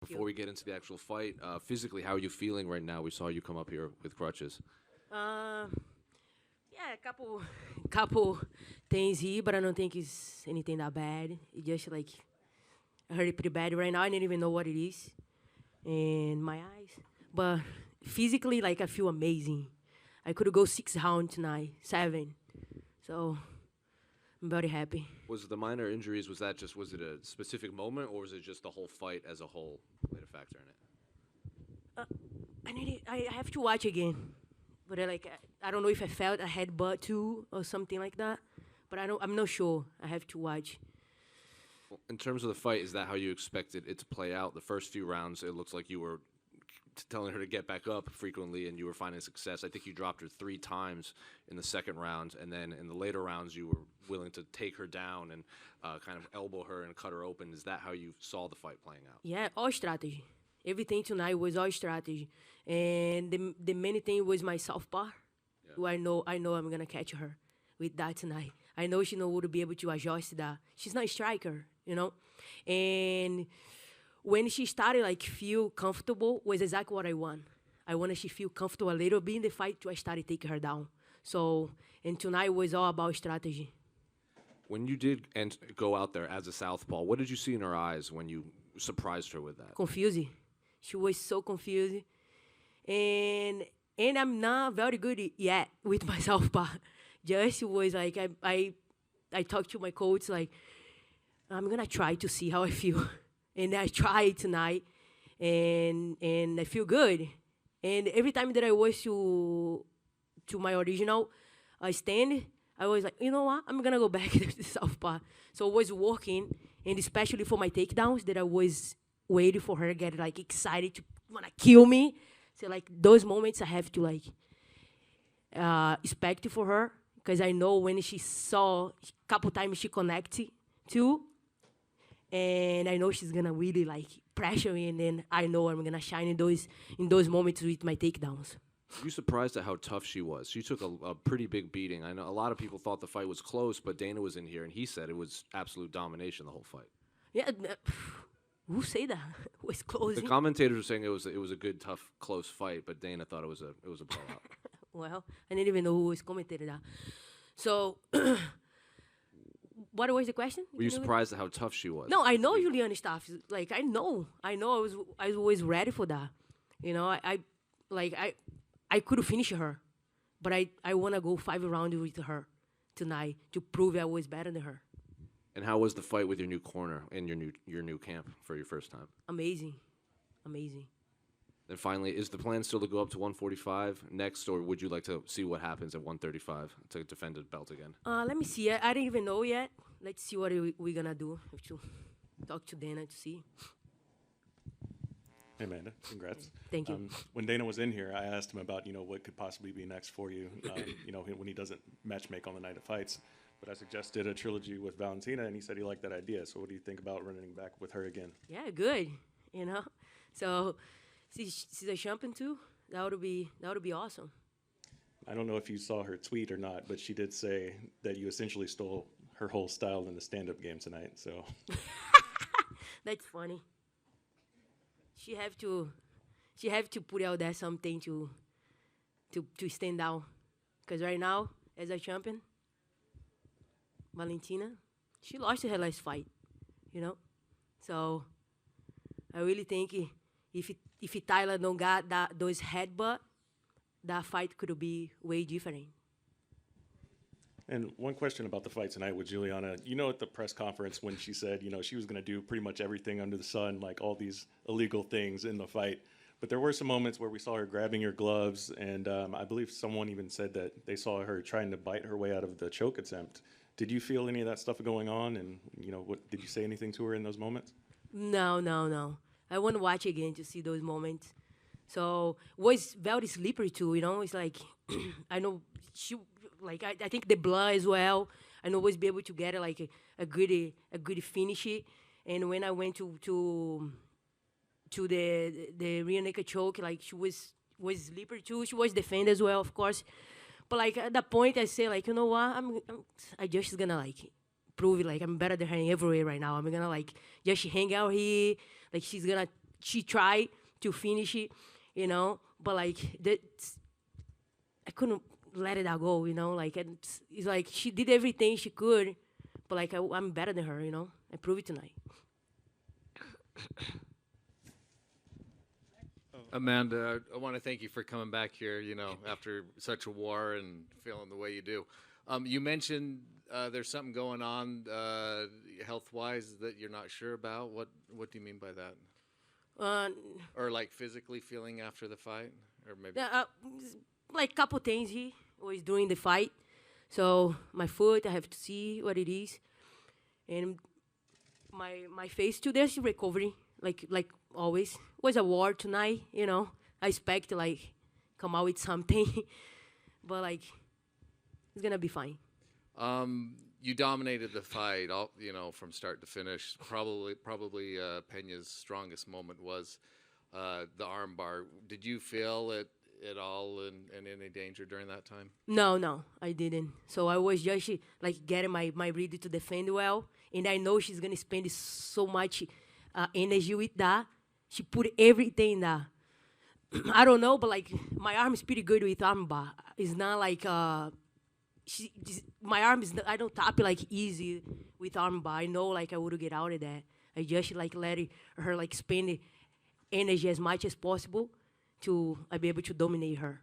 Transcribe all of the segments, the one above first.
Before we get into the actual fight, physically, how are you feeling right now? We saw you come up here with crutches. Uh, yeah, couple things here, but I don't think it's anything that bad. It just like I heard it pretty bad right now. I didn't even know what it is in my eyes. But physically, like I feel amazing. I could go 6 rounds tonight, 7. So I'm very happy. Was the minor injuries, was it a specific moment, or was it just the whole fight as a whole played a factor in it? I have to watch again. But I don't know if I felt a headbutt too or something like that. But I'm not sure. I have to watch. Well, in terms of the fight, is that how you expected it to play out? The first few rounds, it looks like you were telling her to get back up frequently, and you were finding success. I think you dropped her 3 times in the second round, and then in the later rounds, you were willing to take her down and kind of elbow her and cut her open. Is that how you saw the fight playing out? Yeah, all strategy. Everything tonight was all strategy, and the main thing was my southpaw. Yeah. Who I know I'm gonna catch her with that tonight. I know she know would be able to adjust that. She's not a striker, and when she started like feel comfortable was exactly what I want. I wanted she feel comfortable a little bit in the fight to I started taking her down. So and tonight was all about strategy. When you did go out there as a southpaw, what did you see in her eyes when you surprised her with that? Confused. She was so confused. And I'm not very good yet with my southpaw. Just was like I talked to my coach like I'm gonna try to see how I feel. And I tried tonight and I feel good. And every time that I was to my original stand, I was like, you know what? I'm gonna go back to the southpaw. So I was working, and especially for my takedowns, that I was waiting for her to get like excited to wanna kill me. So like those moments, I have to like expect for her because I know when she saw a couple times she connected too, and I know she's gonna really like pressure me, and then I know I'm gonna shine in those moments with my takedowns. Were you surprised at how tough she was? She took a pretty big beating. I know a lot of people thought the fight was close, but Dana was in here, and he said it was absolute domination the whole fight. Yeah, who say that? It was close. The commentators were saying it was a good, tough, close fight, but Dana thought it was a blowout. Well, I didn't even know who was commentating that. So, what was the question? Were you surprised at how tough she was? No, I know Julianna stuff. Like I know. I was always ready for that. I could finish her, but I wanna go 5 rounds with her tonight to prove I was better than her. And how was the fight with your new corner in your new camp for your first time? Amazing. And finally, is the plan still to go up to 145 next, or would you like to see what happens at 135 to defend the belt again? Let me see. I didn't even know yet. Let's see what we're gonna do. Have to talk to Dana to see. Hey, Amanda, congrats. Thank you. When Dana was in here, I asked him about, what could possibly be next for you, when he doesn't matchmake on the night of fights. But I suggested a trilogy with Valentina, and he said he liked that idea. So what do you think about running back with her again? Yeah, good. So she's a champion too. That would be awesome. I don't know if you saw her tweet or not, but she did say that you essentially stole her whole style in the stand-up game tonight. So That's funny. She have to put out there something to stand out. Because right now, as a champion, Valentina, she lost her last fight, So I really think if Tyler don't got those headbutt, that fight could be way different. And one question about the fight tonight with Julianna, at the press conference when she said, she was going to do pretty much everything under the sun, like all these illegal things in the fight. But there were some moments where we saw her grabbing your gloves, and I believe someone even said that they saw her trying to bite her way out of the choke attempt. Did you feel any of that stuff going on? And, did you say anything to her in those moments? No. I want to watch again to see those moments. So was very slippery too, It's like I know she I think the blood as well. I know was be able to get like a good finish. And when I went to the rear naked choke, like she was slippery too. She was defended as well, of course. But like at that point, I say like, you know what? I just gonna like prove it. Like I'm better than her everywhere right now. I'm gonna like just hang out here. Like she's gonna she tried to finish it, you know, but like I couldn't let it out go, you know. Like it's like she did everything she could, but like I'm better than her, you know. I proved it tonight. Amanda, I want to thank you for coming back here, you know, after such a war and feeling the way you do. You mentioned there's something going on health-wise that you're not sure about. What do you mean by that? Or like physically feeling after the fight? Or maybe like couple things he was doing the fight. So my foot, I have to see what it is. And my face too, there's recovery, like always. It was a war tonight, you know. I expect to like come out with something, but like it's gonna be fine. You dominated the fight, all, you know, from start to finish. Probably Pena's strongest moment was the arm bar. Did you feel it at all in any danger during that time? No, I didn't. So I was just like getting my ready to defend well, and I know she's gonna spend so much energy with that. She put everything in that. I don't know, but like my arm is pretty good with arm bar. It's not like my arm is. I don't tap it like easy with arm bar. I know like I would get out of that. I just like let her like spend energy as much as possible to be able to dominate her.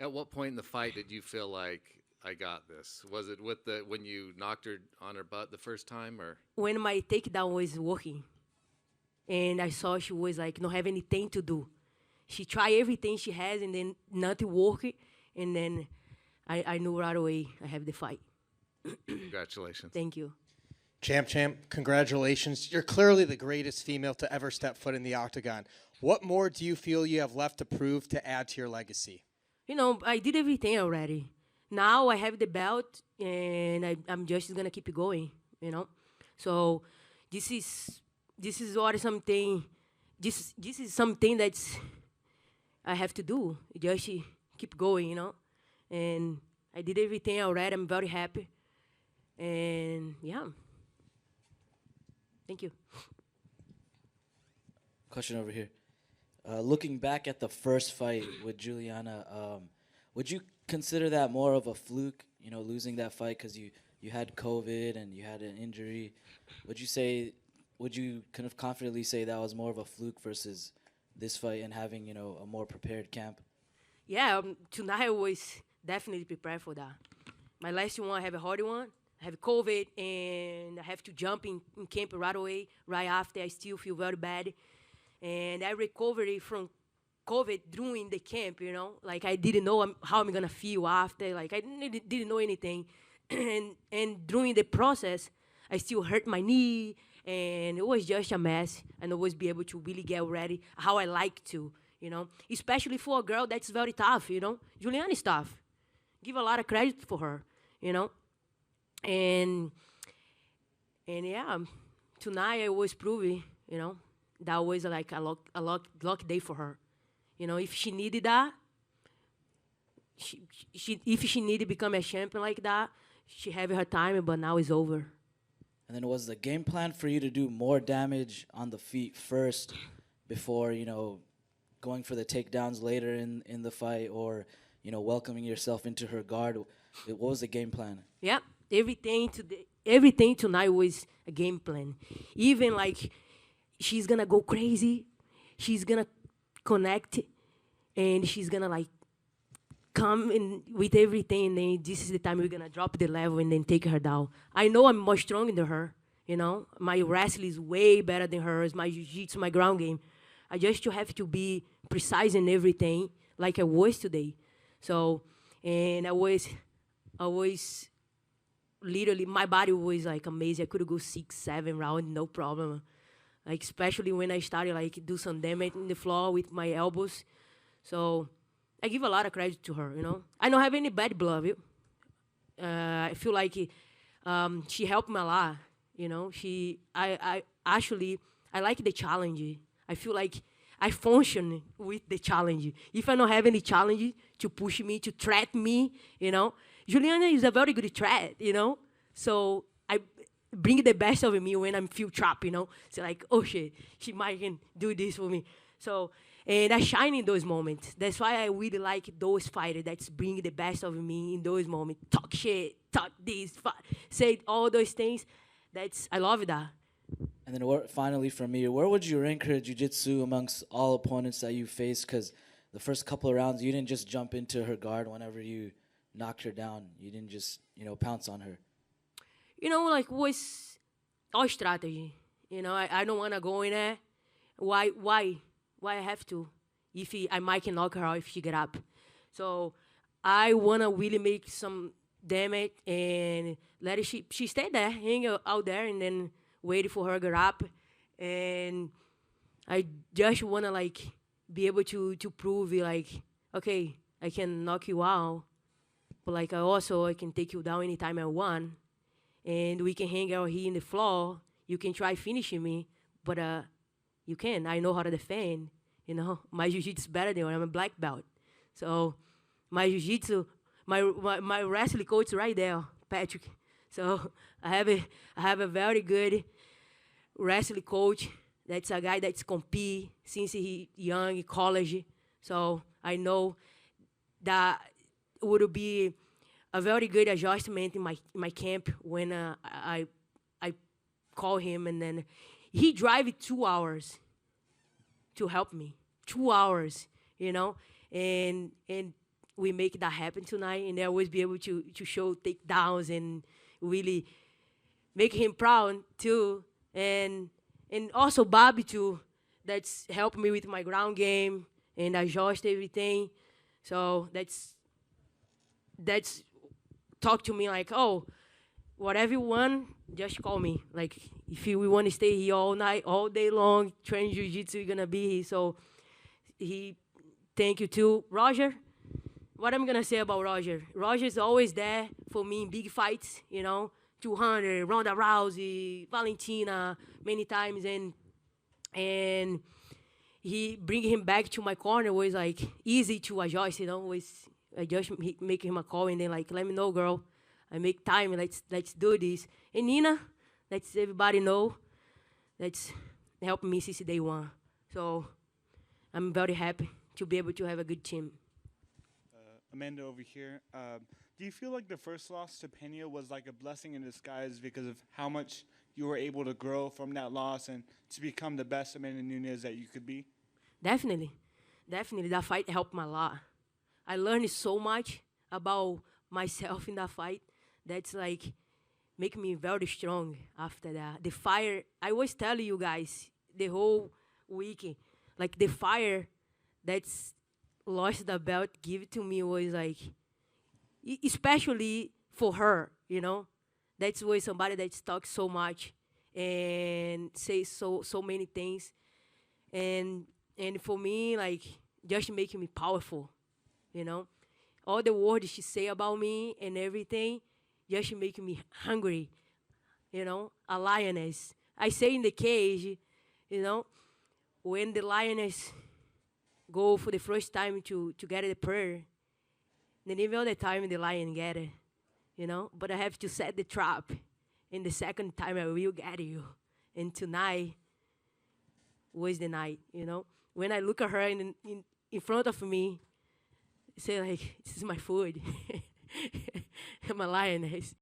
At what point in the fight did you feel like I got this? Was it when you knocked her on her butt the first time, or when my takedown was working, and I saw she was like not have anything to do. She tried everything she has, and then nothing worked, and then I knew right away I have the fight. Congratulations. Thank you. Champ, congratulations. You're clearly the greatest female to ever step foot in the octagon. What more do you feel you have left to prove to add to your legacy? You know, I did everything already. Now I have the belt, and I'm just going to keep it going, you know. So this is what something, this is something that's I have to do. Just keep going, you know. And I did everything already. I'm very happy. And, yeah. Thank you. Question over here. Looking back at the first fight with Julianna, would you consider that more of a fluke, you know, losing that fight because you had COVID and you had an injury? Would you kind of confidently say that was more of a fluke versus this fight and having, you know, a more prepared camp? Yeah, tonight I was definitely prepared for that. My last one, I have a hard one. I have COVID, and I have to jump in camp right away. Right after, I still feel very bad. And I recovered from COVID during the camp, you know. Like, I didn't know how I'm going to feel after. Like, I didn't know anything. and during the process, I still hurt my knee, and it was just a mess. And I was be able to really get ready how I like to, you know. Especially for a girl that's very tough, you know. Julianna is tough. Give a lot of credit for her, you know. And yeah, tonight I was proving, you know, that was like a lucky day for her. You know, if she needed that, if she needed to become a champion like that, she had her time, but now it's over. And then was the game plan for you to do more damage on the feet first before, you know, going for the takedowns later in the fight, or, you know, welcoming yourself into her guard? What was the game plan? Yeah, everything tonight was a game plan. Even like she's gonna go crazy, she's gonna connect, and she's gonna like come in with everything, and then this is the time we're gonna drop the level and then take her down. I know I'm more strong than her, you know. My wrestling is way better than hers, my jiu-jitsu, my ground game. I just have to be precise in everything like I was today. So, and I was literally, my body was like amazing. I could go 6-7 rounds, no problem. Like, especially when I started like do some damage in the floor with my elbows. So I give a lot of credit to her, you know. I don't have any bad blood. I feel like she helped me a lot, you know. I like the challenge. I feel like I function with the challenge. If I don't have any challenge to push me, to threat me, you know, Julianna is a very good threat, you know. So bring the best of me when I'm feel trapped, you know. So like, oh shit, she might can do this for me. So, and I shine in those moments. That's why I really like those fighters that's bring the best of me in those moments. Talk shit, talk this, say all those things. I love that. And then finally from me, where would you rank her jiu-jitsu amongst all opponents that you faced? Because the first couple of rounds, you didn't just jump into her guard whenever you knocked her down. You didn't just, pounce on her. You know, like, was all strategy. You know, I don't want to go in there. Why I have to? I might can knock her out if she get up. So I want to really make some damage and let she stay there, hang out there, and then wait for her to get up. And I just want to, like, be able to prove, like, okay, I can knock you out, but, like, I can take you down anytime I want. And we can hang out here in the floor. You can try finishing me, but you can. I know how to defend. You know, my jiu-jitsu is better than when I'm a black belt. So my jiu-jitsu, my wrestling coach is right there, Patrick. So I have a very good wrestling coach. That's a guy that's compete since he young in college. So I know that would be a very good adjustment in my camp when I call him, and then he drive 2 hours to help me. 2 hours, you know, and we make that happen tonight, and I always be able to show takedowns and really make him proud too, and also Bobby too, that's helped me with my ground game and adjust everything. So that's talk to me like, oh, whatever you want, just call me. Like, if we want to stay here all night, all day long, train jiu-jitsu, you're going to be here. So thank you too. Roger, what I'm going to say about Roger? Roger's always there for me in big fights, 200, Ronda Rousey, Valentina, many times. And he bring him back to my corner was, like, easy to adjust, I just make him a call and then, like, let me know, girl. I make time. Let's do this. And Nina, let's everybody know, that's helping me since day one. So I'm very happy to be able to have a good team. Amanda over here. Do you feel like the first loss to Pena was like a blessing in disguise because of how much you were able to grow from that loss and to become the best Amanda Nunes that you could be? Definitely. That fight helped me a lot. I learned so much about myself in that fight. That's, like, make me very strong after that. The fire, I was telling you guys the whole week, like, the fire that's lost the belt give it to me was, like, especially for her, That's why somebody that talks so much and says so many things. And for me, like, just making me powerful. All the words she say about me and everything, just making me hungry, a lioness. I say in the cage, when the lioness go for the first time to get the prey, then even all the time the lion get it, But I have to set the trap, and the second time I will get you. And tonight was the night, When I look at her in front of me, say, like, this is my food. I'm a lioness.